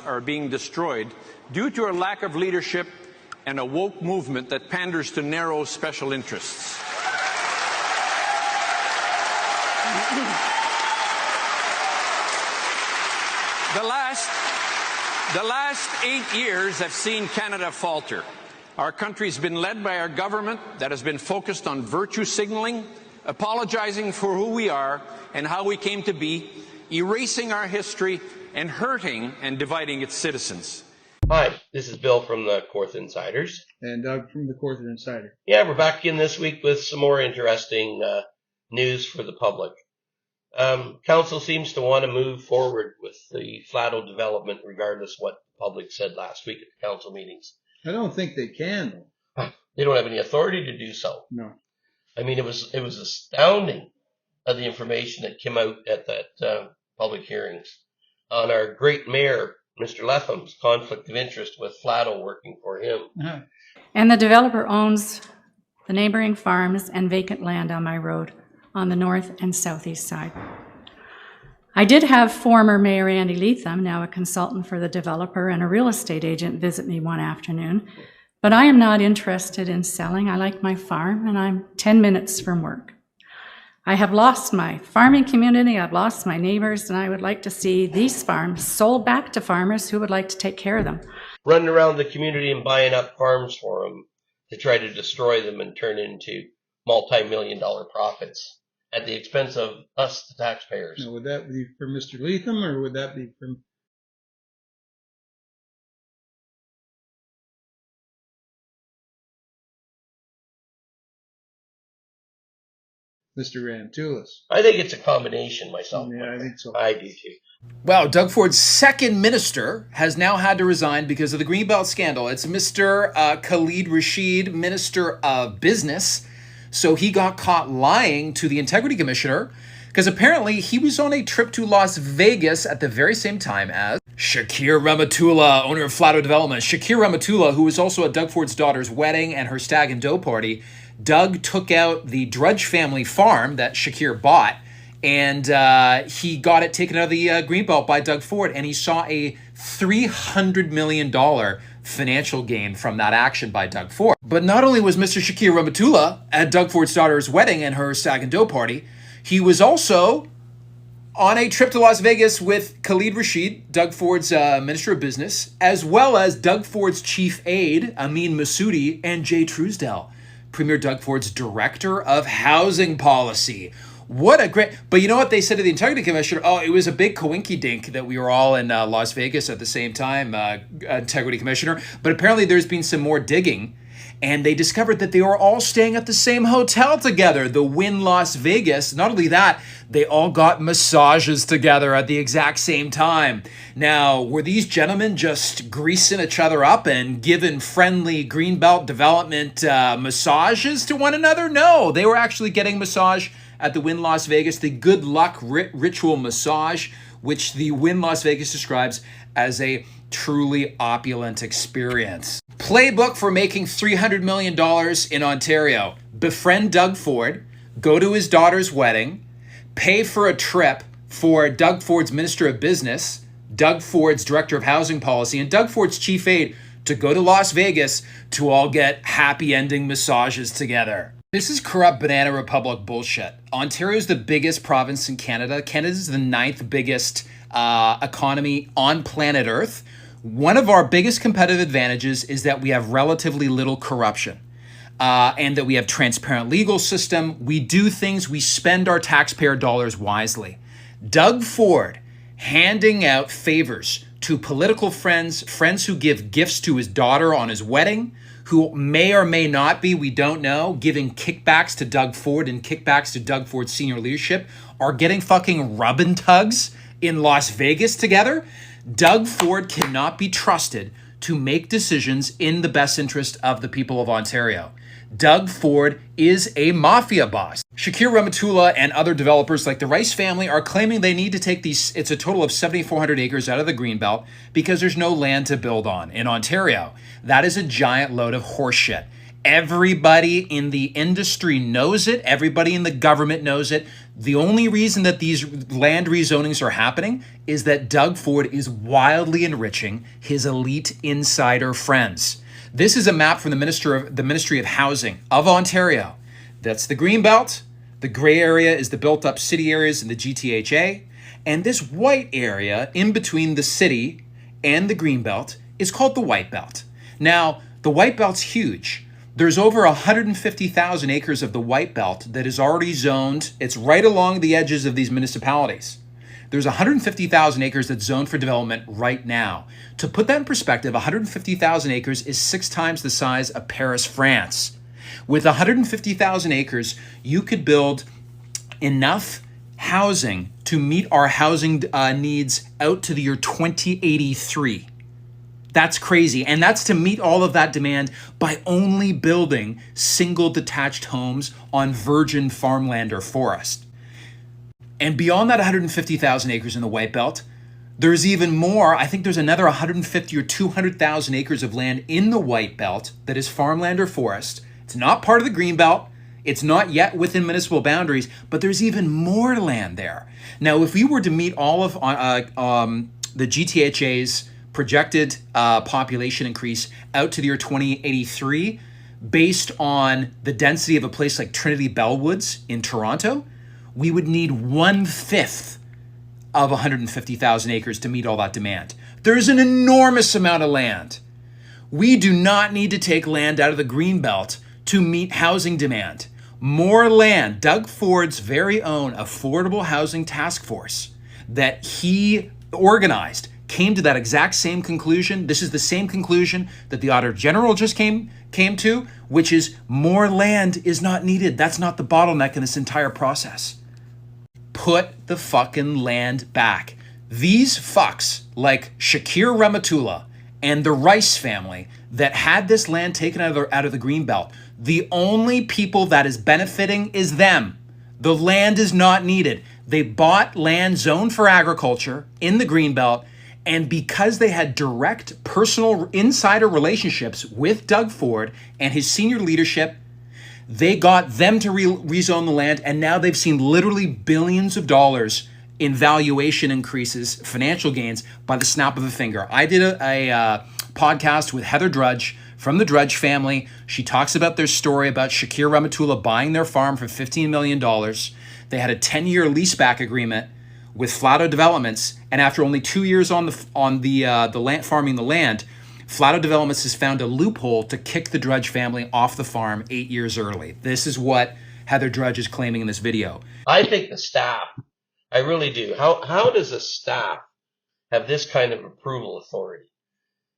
Are being destroyed due to a lack of leadership and a woke movement that panders to narrow special interests. The last 8 years have seen Canada falter. Our country's been led by our government that has been focused on virtue signaling, apologizing for who we are and how we came to be, erasing our history, and hurting and dividing its citizens. Hi, this is Bill from the Kawartha Insiders. And Doug from the Kawartha Insider. Yeah, we're back again this week with some more interesting news for the public. Council seems to want to move forward with the Flato development regardless of what the public said last week at the council meetings. I don't think they can, though. They don't have any authority to do so. No. I mean, it was astounding of the information that came out at that public hearings on our great mayor, Mr. Letham's conflict of interest with Flato working for him. Uh-huh. And the developer owns the neighboring farms and vacant land on my road on the north and southeast side. I did have former Mayor Andy Letham, now a consultant for the developer and a real estate agent, visit me one afternoon, but I am not interested in selling. I like my farm and I'm 10 minutes from work. I have lost my farming community, I've lost my neighbors, and I would like to see these farms sold back to farmers who would like to take care of them. Running around the community and buying up farms for them to try to destroy them and turn into multi-million-dollar profits at the expense of us, the taxpayers. Now, would that be for Mr. Letham, or would that be from Mr. Rantulis? I think it's a combination myself. Yeah, I think so. I do too. Wow, Doug Ford's second minister has now had to resign because of the Greenbelt scandal. It's Mr. Khalid Rashid, Minister of Business. So he got caught lying to the Integrity Commissioner because apparently he was on a trip to Las Vegas at the very same time as Shakir Rahmatullah, owner of Flato Development. Shakir Rahmatullah, who was also at Doug Ford's daughter's wedding and her stag and dough party. Doug took out the Drudge family farm that Shakir bought, and he got it taken out of the Greenbelt by Doug Ford, and he saw a $300 million financial gain from that action by Doug Ford. But not only was Mr. Shakir Rahmatullah at Doug Ford's daughter's wedding and her stag and dough party, he was also on a trip to Las Vegas with Khalid Rashid, Doug Ford's Minister of Business, as well as Doug Ford's chief aide, Amin Massoudi, and Jay Truesdell, Premier Doug Ford's Director of Housing Policy. What a great... But you know what they said to the Integrity Commissioner? Oh, it was a big coinky-dink that we were all in Las Vegas at the same time, Integrity Commissioner. But apparently there's been some more digging, and they discovered that they were all staying at the same hotel together, the Wynn Las Vegas. Not only that, they all got massages together at the exact same time. Now, were these gentlemen just greasing each other up and giving friendly Greenbelt development massages to one another? No, they were actually getting massage at the Wynn Las Vegas, the good luck ritual massage, which the Wynn Las Vegas describes as a truly opulent experience. Playbook for making $300 million in Ontario. Befriend Doug Ford, go to his daughter's wedding, pay for a trip for Doug Ford's Minister of Business, Doug Ford's Director of Housing Policy, and Doug Ford's chief aide to go to Las Vegas to all get happy ending massages together. This is corrupt banana republic bullshit. Ontario's the biggest province in Canada. Canada's the 9th biggest economy on planet Earth. One of our biggest competitive advantages is that we have relatively little corruption. and that we have transparent legal system. We do things, we spend our taxpayer dollars wisely. Doug Ford handing out favors to political friends who give gifts to his daughter on his wedding, who may or may not be, we don't know, giving kickbacks to Doug Ford and kickbacks to Doug Ford's senior leadership, are getting fucking rub and tugs in Las Vegas together. Doug Ford cannot be trusted to make decisions in the best interest of the people of Ontario. Doug Ford is a mafia boss. Shakir Rahmatullah and other developers like the Rice family are claiming they need to take these, it's a total of 7,400 acres out of the Greenbelt because there's no land to build on in Ontario. That is a giant load of horseshit. Everybody in the industry knows it. Everybody in the government knows it. The only reason that these land rezonings are happening is that Doug Ford is wildly enriching his elite insider friends. This is a map from the Ministry of Housing of Ontario. That's the Greenbelt. The gray area is the built-up city areas in the GTHA. And this white area in between the city and the Greenbelt is called the White Belt. Now, the White Belt's huge. There's over 150,000 acres of the White Belt that is already zoned. It's right along the edges of these municipalities. There's 150,000 acres that's zoned for development right now. To put that in perspective, 150,000 acres is 6 times the size of Paris, France. With 150,000 acres, you could build enough housing to meet our housing needs out to the year 2083. That's crazy. And that's to meet all of that demand by only building single detached homes on virgin farmland or forest. And beyond that 150,000 acres in the White Belt, there's even more. I think there's another 150 or 200,000 acres of land in the White Belt that is farmland or forest. It's not part of the Green Belt. It's not yet within municipal boundaries, but there's even more land there. Now, if we were to meet all of the GTHA's projected population increase out to the year 2083, based on the density of a place like Trinity Bellwoods in Toronto, we would need 1/5 of 150,000 acres to meet all that demand. There's an enormous amount of land. We do not need to take land out of the Greenbelt to meet housing demand. More land. Doug Ford's very own Affordable Housing Task Force that he organized came to that exact same conclusion. This is the same conclusion that the Auditor General just came to, which is more land is not needed. That's not the bottleneck in this entire process. Put the fucking land back. These fucks like Shakir Rahmatullah and the Rice family that had this land taken out of the Greenbelt, the only people that is benefiting is them. The land is not needed. They bought land zoned for agriculture in the Greenbelt, and because they had direct personal insider relationships with Doug Ford and his senior leadership, they got them to rezone the land, and now they've seen literally billions of dollars in valuation increases, financial gains, by the snap of a finger. I did a podcast with Heather Drudge from the Drudge family. She talks about their story about Shakir Rahmatullah buying their farm for $15 million. They had a 10-year leaseback agreement with Flato Developments, and after only 2 years on the land, farming the land, Flato Developments has found a loophole to kick the Drudge family off the farm 8 years early. This is what Heather Drudge is claiming in this video. I think the staff, I really do. How does a staff have this kind of approval authority?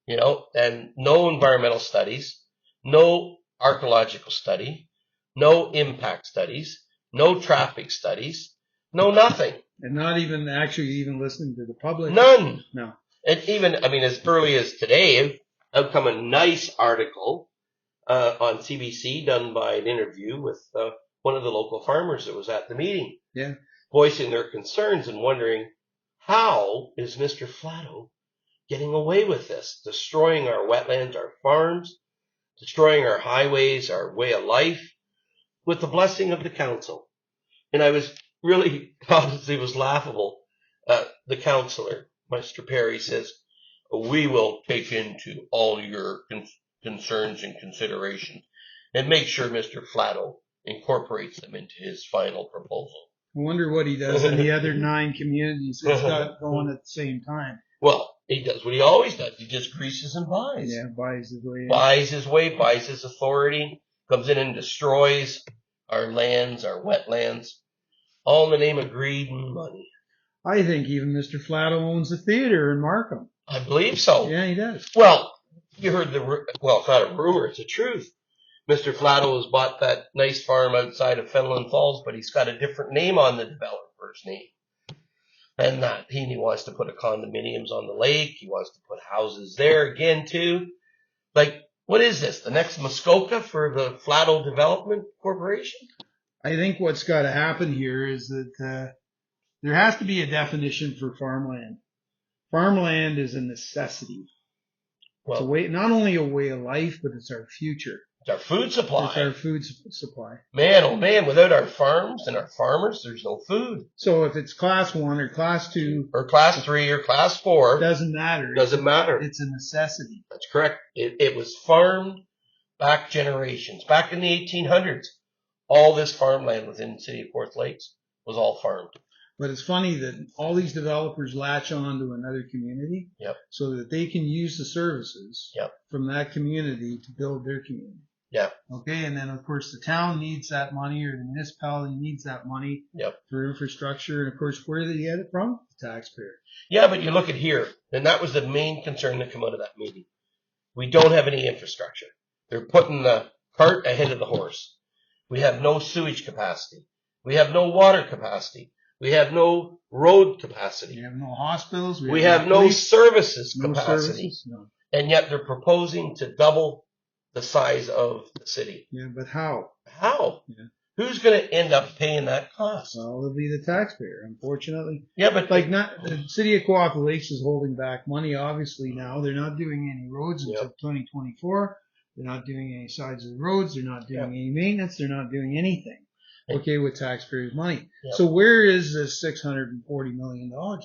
You know, and no environmental studies, no archaeological study, no impact studies, no traffic studies, no nothing. And not even actually even listening to the public. None. No. And even, I mean, as early as today, out come a nice article on CBC done by an interview with one of the local farmers that was at the meeting. Yeah. Voicing their concerns and wondering, how is Mr. Flato getting away with this? Destroying our wetlands, our farms, destroying our highways, our way of life, with the blessing of the council. And I was really, honestly, it was laughable. The councillor, Mr. Perry, says, we will take into all your concerns and considerations and make sure Mr. Flato incorporates them into his final proposal. I wonder what he does in the other 9 communities that's got going at the same time. Well, he does what he always does. He just greases and buys. Yeah, buys his way in. Buys his way, buys his authority, comes in and destroys our lands, our wetlands, all in the name of greed and money. I think even Mr. Flatto owns a theater in Markham. I believe so. Yeah, he does. Well, you heard well, it's not a rumor, it's the truth. Mr. Flatto has bought that nice farm outside of Fenelon Falls, but he's got a different name on the developer's name. And that he wants to put a condominiums on the lake. He wants to put houses there again too. Like, what is this? The next Muskoka for the Flatto Development Corporation? I think what's got to happen here is that there has to be a definition for farmland. Farmland is a necessity. It's a way, not only a way of life, but it's our future. It's our food supply. It's our food supply. Man, oh man, without our farms and our farmers, there's no food. So if it's class 1 or class 2 or class 3 or class 4, it doesn't matter. Doesn't matter. It's a necessity. That's correct. It was farmed back generations. Back in the 1800s, all this farmland within the city of Fourth Lakes was all farmed. But it's funny that all these developers latch on to another community Yep. so that they can use the services Yep. from that community to build their community. Yeah. Okay, and then of course the town needs that money, or the municipality needs that money Yep. for infrastructure, and of course where do they get it from? The taxpayer. Yeah, but you look at here, and that was the main concern that came out of that meeting. We don't have any infrastructure. They're putting the cart ahead of the horse. We have no sewage capacity. We have no water capacity. We have no road capacity. We have no hospitals. We have no police, services no capacity. services, no. And yet they're proposing to double the size of the city. Yeah, but how? How? Yeah. Who's going to end up paying that cost? Well, it'll be the taxpayer, unfortunately. Yeah, but Like, not the city of Cooperative Lakes is holding back money. Obviously, now they're not doing any roads until 2024. They're not doing any sides of the roads. They're not doing any maintenance. They're not doing anything. Okay, with taxpayers' money. Yep. So where is this $640 million gone?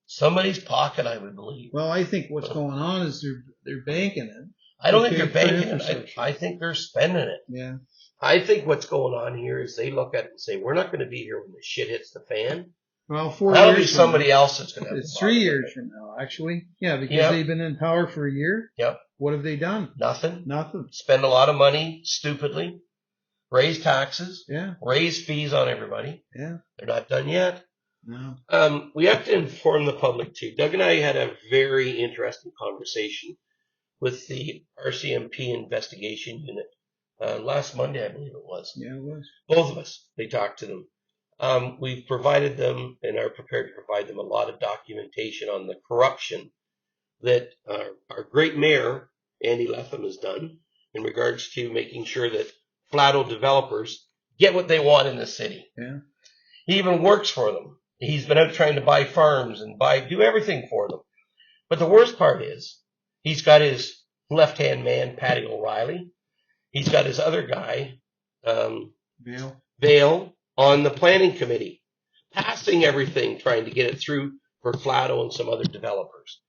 Somebody's pocket, I would believe. Well, I think what's going on is they're banking it. I don't think Okay, they're for banking it. infrastructure. I think they're spending it. Yeah. I think what's going on here is they look at it and say, we're not going to be here when the shit hits the fan. Well, 4 That'll years be from somebody now. else that's going to have It's to 3 bother years with it. from now, actually. Yeah, because Yep. they've been in power for a year. Yep. What have they done? Nothing. Nothing. Spend a lot of money stupidly. Raise taxes. Yeah. Raise fees on everybody. Yeah. They're not done yet. No. We have to inform the public too. Doug and I had a very interesting conversation with the RCMP investigation unit last Monday, I believe it was. Yeah, it was. Both of us, they talked to them. We've provided them and are prepared to provide them a lot of documentation on the corruption that our great mayor, Andy Letham, has done in regards to making sure that Flatto developers get what they want in the city. Yeah. He even works for them. He's been out trying to buy farms and do everything for them. But the worst part is he's got his left-hand man, Patty O'Reilly. He's got his other guy, Vale, on the planning committee, passing everything, trying to get it through for Flatto and some other developers.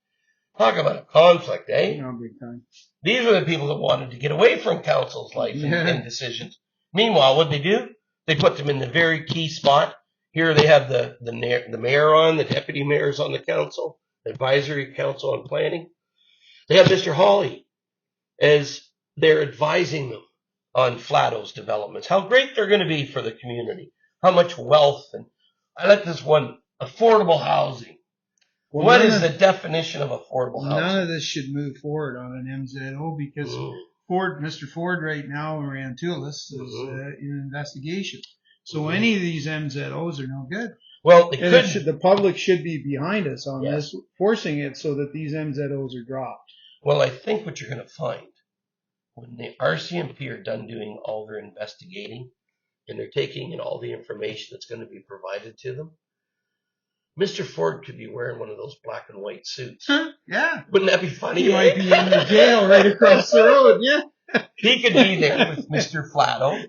Talk about a conflict, eh? No, big time. These are the people that wanted to get away from council's life and decisions. Meanwhile, what do? They put them in the very key spot. Here they have the mayor on, the deputy mayor's on the council, advisory council on planning. They have Mr. Hawley as they're advising them on Flatto's developments, how great they're going to be for the community, how much wealth. And I like this one, affordable housing. Well, what is the definition of affordable housing? None of this should move forward on an MZO because Mr. Ford right now in Rantulis is in investigation. So any of these MZOs are no good. Well, the public should be behind us on this, forcing it so that these MZOs are dropped. Well, I think what you're going to find when the RCMP are done doing all their investigating and they're taking in all the information that's going to be provided to them, Mr. Ford could be wearing one of those black and white suits. Yeah. Wouldn't that be funny? He might be in the jail right across the road, yeah. He could be there with Mr. Flatto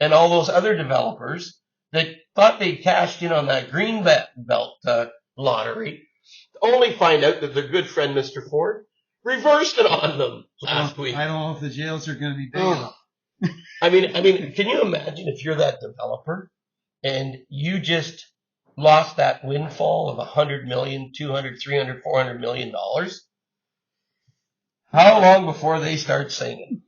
and all those other developers that thought they cashed in on that green belt lottery, only find out that their good friend Mr. Ford reversed it on them last week. I don't know if the jails are going to be big enough. I mean, can you imagine if you're that developer and you just lost that windfall of $100 million, $200, $300, $400 million? How long before they start singing?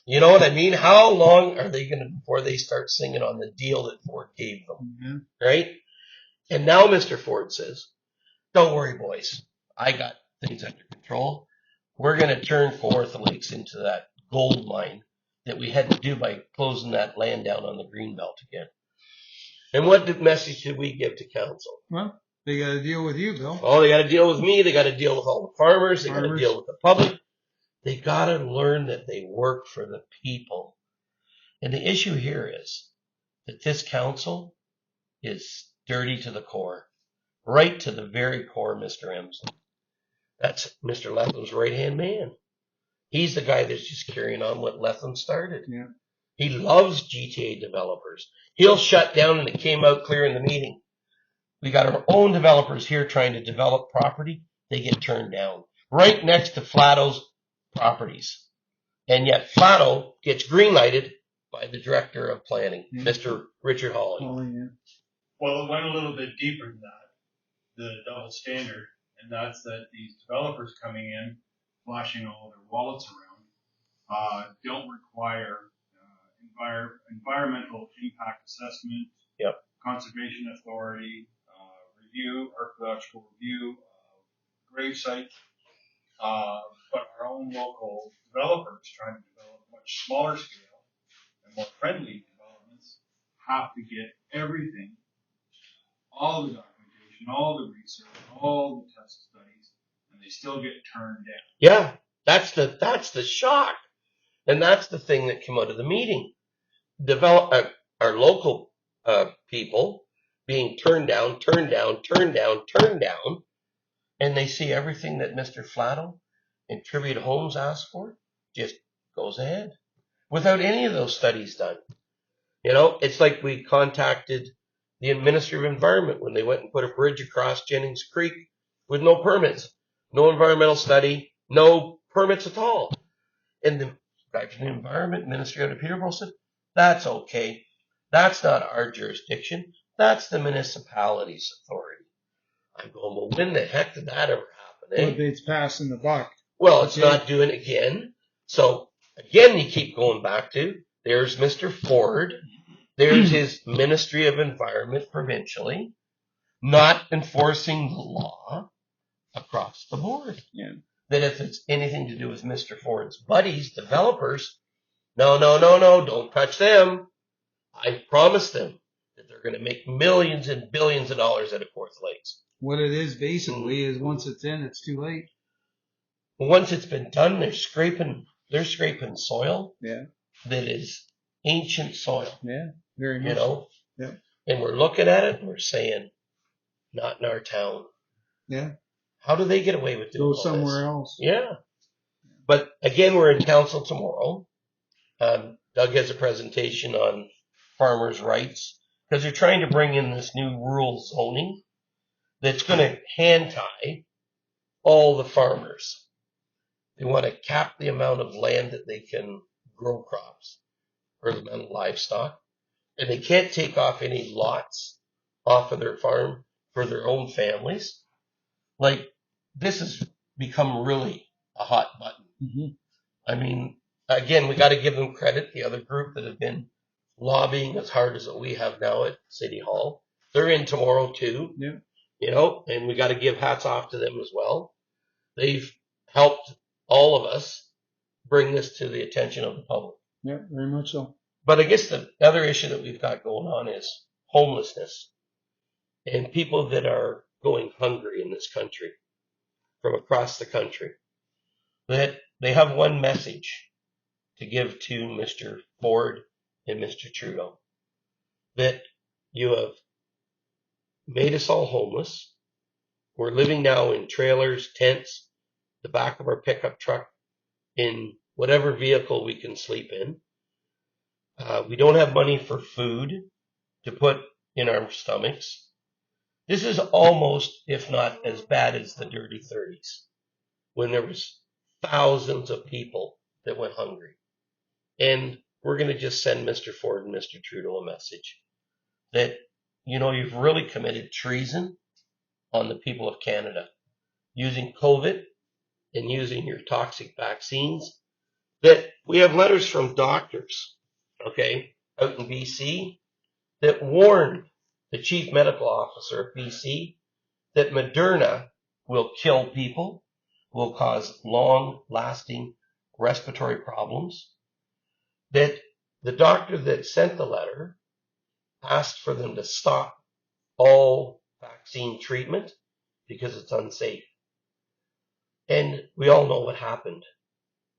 You know what I mean? How long are they going to, before they start singing on the deal that Ford gave them, right? And now Mr. Ford says, don't worry, boys. I got things under control. We're going to turn Kawartha Lakes into that gold mine that we had to do by closing that land down on the Greenbelt again. And what message did we give to council? Well, they got to deal with you, Bill. Oh, they got to deal with me. They got to deal with all the farmers. They got to deal with the public. They got to learn that they work for the people. And the issue here is that this council is dirty to the core, right to the very core, Mr. Emsley. That's Mr. Letham's right-hand man. He's the guy that's just carrying on what Letham started. Yeah. He loves GTA developers. He'll shut down, and it came out clear in the meeting. We got our own developers here trying to develop property. They get turned down. Right next to Flatto's properties. And yet Flatto gets green-lighted by the director of planning, Mr. Richard Hawley. Oh, yeah. Well, it went a little bit deeper than that, the double standard, and that's that these developers coming in, flashing all their wallets around, don't require environmental impact assessment, Yep. conservation authority, review, archaeological review, grave site, but our own local developers trying to develop much smaller scale and more friendly developments have to get everything, all the documentation, all the research, all the test studies, and they still get turned down. Yeah, that's the shock. And that's the thing that came out of the meeting. Our local people being turned down, and they see everything that Mr. Flatto and Tribute Homes asked for just goes ahead without any of those studies done. You know, it's like we contacted the Ministry of Environment when they went and put a bridge across Jennings Creek with no permits, no environmental study, no permits at all. And the guy from the Environment Ministry out of Peterborough said, that's okay. That's not our jurisdiction. That's the municipality's authority. I'm going, well, when the heck did that ever happen? Eh? Well, it's passing the buck. Well, it's not doing it again. So, again, you keep going back to, there's Mr. Ford. There's his Ministry of Environment provincially, not enforcing the law across the board. Yeah. That if it's anything to do with Mr. Ford's buddies, developers, no, don't touch them. I promised them that they're going to make millions and billions of dollars out of Kawartha Lakes. What it is basically is once it's in, it's too late. Once it's been done, they're scraping soil. Yeah. That is ancient soil. Yeah. Very much. You know? Yeah. And we're looking at it and we're saying, not in our town. Yeah. How do they get away with doing Go all somewhere this? else. Yeah. But again, we're in council tomorrow. Doug has a presentation on farmers' rights because they're trying to bring in this new rural zoning that's going to hand tie all the farmers. They want to cap the amount of land that they can grow crops or the amount of livestock. And they can't take off any lots off of their farm for their own families. Like, this has become really a hot button. Mm-hmm. I mean, again, we got to give them credit. The other group that have been lobbying as hard as we have now at City Hall, they're in tomorrow too. Yeah. You know, and we got to give hats off to them as well. They've helped all of us bring this to the attention of the public. Yeah, very much so. But I guess the other issue that we've got going on is homelessness and people that are going hungry in this country from across the country. That they have one message to give to Mr. Ford and Mr. Trudeau. That you have made us all homeless. We're living now in trailers, tents, the back of our pickup truck, in whatever vehicle we can sleep in. We don't have money for food to put in our stomachs. This is almost, if not as bad as the dirty 30s, when there was thousands of people that went hungry. And we're going to just send Mr. Ford and Mr. Trudeau a message that, you know, you've really committed treason on the people of Canada, using COVID and using your toxic vaccines that we have letters from doctors, okay, out in BC that warned the chief medical officer of BC that Moderna will kill people, will cause long-lasting respiratory problems, that the doctor that sent the letter asked for them to stop all vaccine treatment because it's unsafe. And we all know what happened.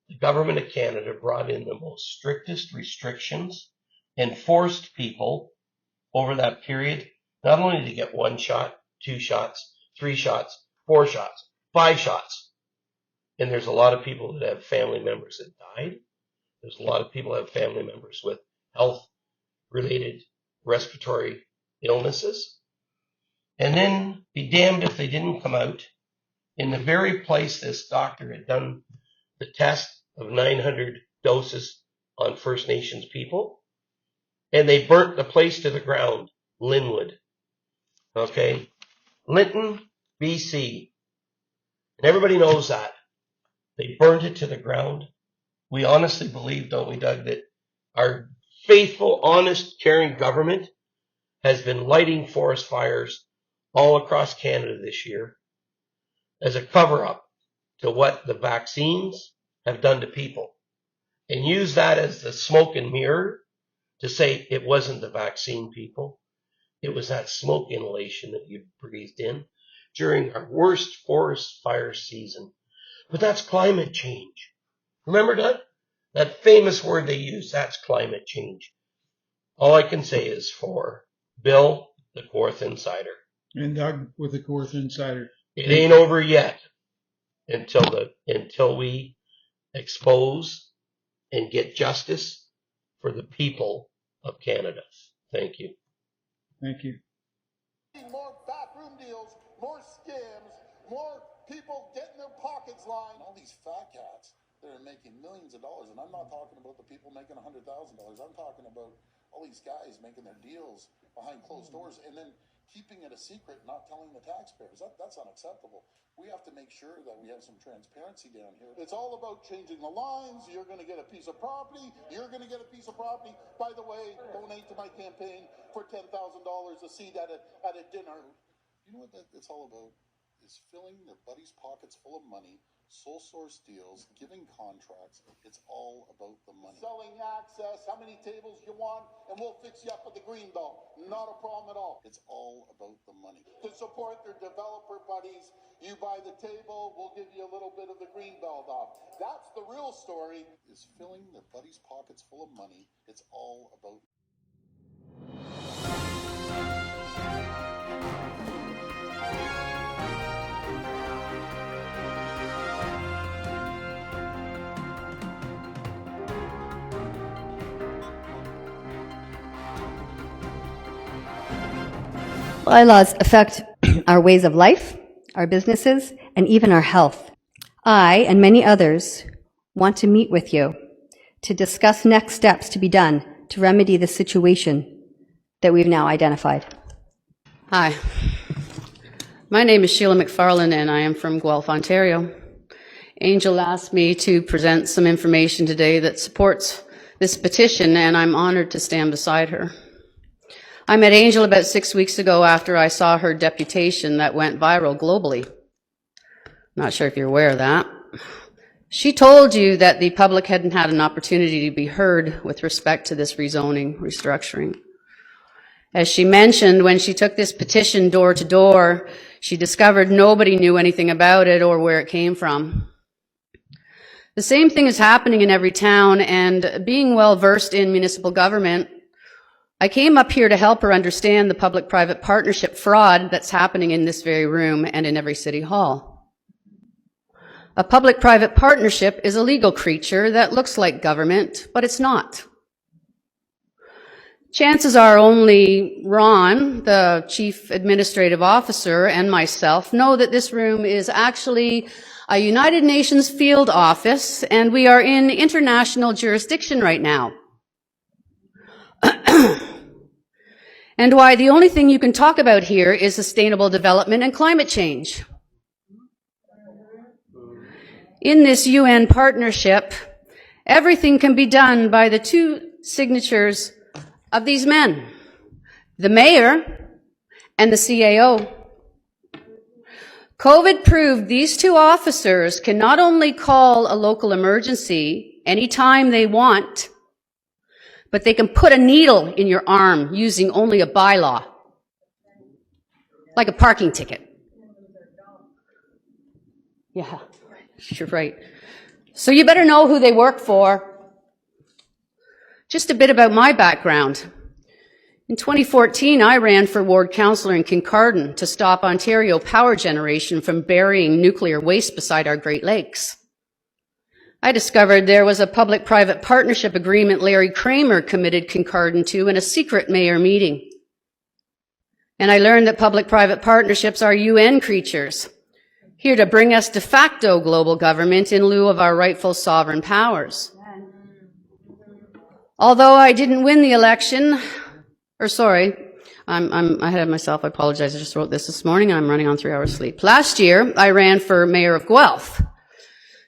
The government of Canada brought in the most strictest restrictions and forced people over that period not only to get 1 shot, 2 shots, 3 shots, 4 shots, 5 shots. And there's a lot of people that have family members that died. There's a lot of people that have family members with health-related respiratory illnesses. And then be damned if they didn't come out in the very place this doctor had done the test of 900 doses on First Nations people, and they burnt the place to the ground, Linwood. Okay? Linton, BC. And everybody knows that. They burnt it to the ground. We honestly believe, don't we, Doug, that our faithful, honest, caring government has been lighting forest fires all across Canada this year as a cover-up to what the vaccines have done to people, and use that as the smoke and mirror to say it wasn't the vaccine, people. It was that smoke inhalation that you breathed in during our worst forest fire season. But that's climate change. Remember that famous word they use, that's climate change. All I can say is for Bill, the Kawartha Insider. And Doug with the Kawartha Insider. It ain't over yet until we expose and get justice for the people of Canada. Thank you. Thank you. More backroom deals, more scams, more people getting their pockets lined. All these fat cats that are making millions of dollars, and I'm not talking about the people making $100,000. I'm talking about all these guys making their deals behind closed doors and then keeping it a secret, not telling the taxpayers. That's unacceptable. We have to make sure that we have some transparency down here. It's all about changing the lines. You're going to get a piece of property. You're going to get a piece of property. By the way, donate to my campaign for $10,000 a seat at a dinner. You know what it's all about? Is filling their buddies' pockets full of money, sole source deals, giving contracts. It's all about the money. Selling access, how many tables you want, and we'll fix you up with the green belt. Not a problem at all. It's all about the money. To support their developer buddies, you buy the table, we'll give you a little bit of the green belt off. That's the real story, is filling their buddies' pockets full of money. It's all about Bylaws affect our ways of life, our businesses, and even our health. I and many others want to meet with you to discuss next steps to be done to remedy the situation that we've now identified. Hi, my name is Sheila McFarlane and I am from Guelph, Ontario. Angel asked me to present some information today that supports this petition, and I'm honored to stand beside her. I met Angel about 6 weeks ago after I saw her deputation that went viral globally. Not sure if you're aware of that. She told you that the public hadn't had an opportunity to be heard with respect to this rezoning restructuring. As she mentioned, when she took this petition door to door, she discovered nobody knew anything about it or where it came from. The same thing is happening in every town, and being well versed in municipal government, I came up here to help her understand the public-private partnership fraud that's happening in this very room and in every city hall. A public-private partnership is a legal creature that looks like government, but it's not. Chances are only Ron, the Chief Administrative Officer, and myself know that this room is actually a United Nations field office, and we are in international jurisdiction right now. And why the only thing you can talk about here is sustainable development and climate change. In this UN partnership, Everything can be done by the two signatures of these men, the mayor and the CAO. COVID proved these two officers can not only call a local emergency anytime they want, but they can put a needle in your arm using only a bylaw, like a parking ticket. Yeah, you're right. So you better know who they work for. Just a bit about my background. In 2014, I ran for ward councillor in Kincardine to stop Ontario power generation from burying nuclear waste beside our Great Lakes. I discovered there was a public-private partnership agreement Larry Kramer committed Kincardine to in a secret mayor meeting. And I learned that public-private partnerships are UN creatures, here to bring us de facto global government in lieu of our rightful sovereign powers. Although I didn't win the election, I'm ahead of myself, I apologize, I just wrote this morning, I'm running on 3 hours sleep. Last year, I ran for mayor of Guelph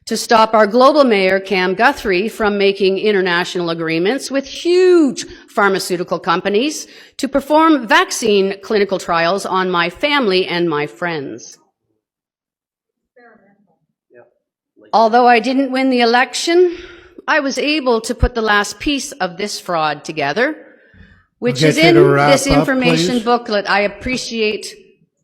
to stop our global mayor, Cam Guthrie, from making international agreements with huge pharmaceutical companies to perform vaccine clinical trials on my family and my friends. Although I didn't win the election, I was able to put the last piece of this fraud together, which is in this information booklet. I appreciate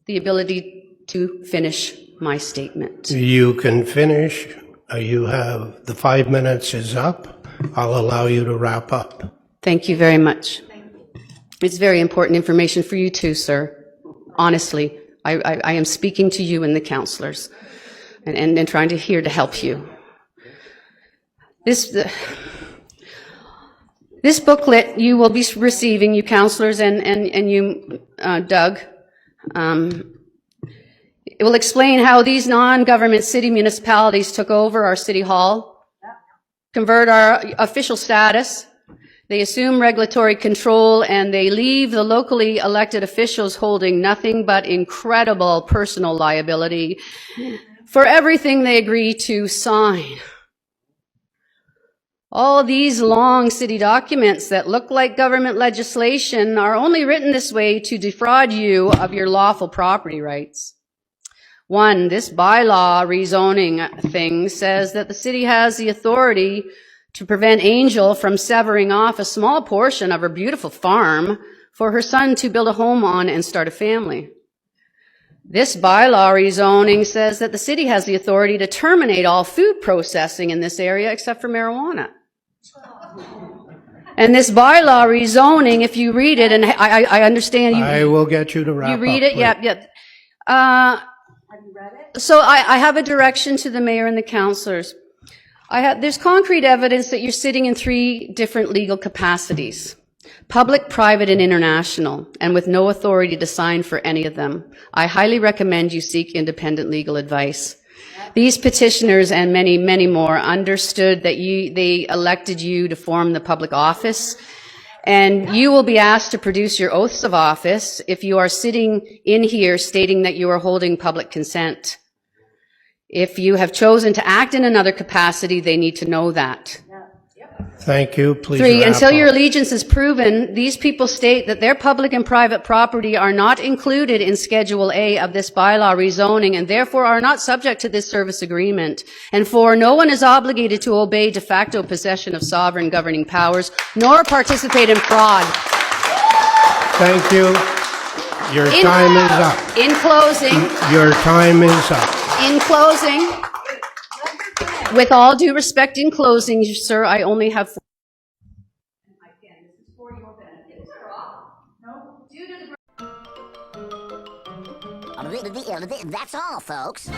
the ability to finish my statement. You can finish. You have, the 5 minutes is up. I'll allow you to wrap up. Thank you very much. It's very important information for you too, sir. Honestly, I am speaking to you and the councillors and trying to here to help you. This booklet you will be receiving, you councillors and you, Doug, it will explain how these non-government city municipalities took over our city hall, convert our official status, they assume regulatory control, and they leave the locally elected officials holding nothing but incredible personal liability for everything they agree to sign. All these long city documents that look like government legislation are only written this way to defraud you of your lawful property rights. One, this bylaw rezoning thing says that the city has the authority to prevent Angel from severing off a small portion of her beautiful farm for her son to build a home on and start a family. This bylaw rezoning says that the city has the authority to terminate all food processing in this area except for marijuana. And this bylaw rezoning, if you read it, and I understand you... I will get you to wrap up. You read it? Yep. Have you read it? So I have a direction to the mayor and the councillors. There's concrete evidence that you're sitting in 3 different legal capacities. Public, private, and international, and with no authority to sign for any of them. I highly recommend you seek independent legal advice. These petitioners and many, many more understood that they elected you to form the public office, and you will be asked to produce your oaths of office if you are sitting in here stating that you are holding public consent. If you have chosen to act in another capacity, they need to know that. Thank you. Please 3, until wrap your up. allegiance is proven, these people state that their public and private property are not included in Schedule A of this bylaw rezoning and therefore are not subject to this service agreement. And 4, no one is obligated to obey de facto possession of sovereign governing powers nor participate in fraud. Thank you. Your time is up. In closing. Your time is up. In closing. With all due respect, in closing, sir, I only have 4. Again, this is for your benefit. No, due to the... That's all, folks.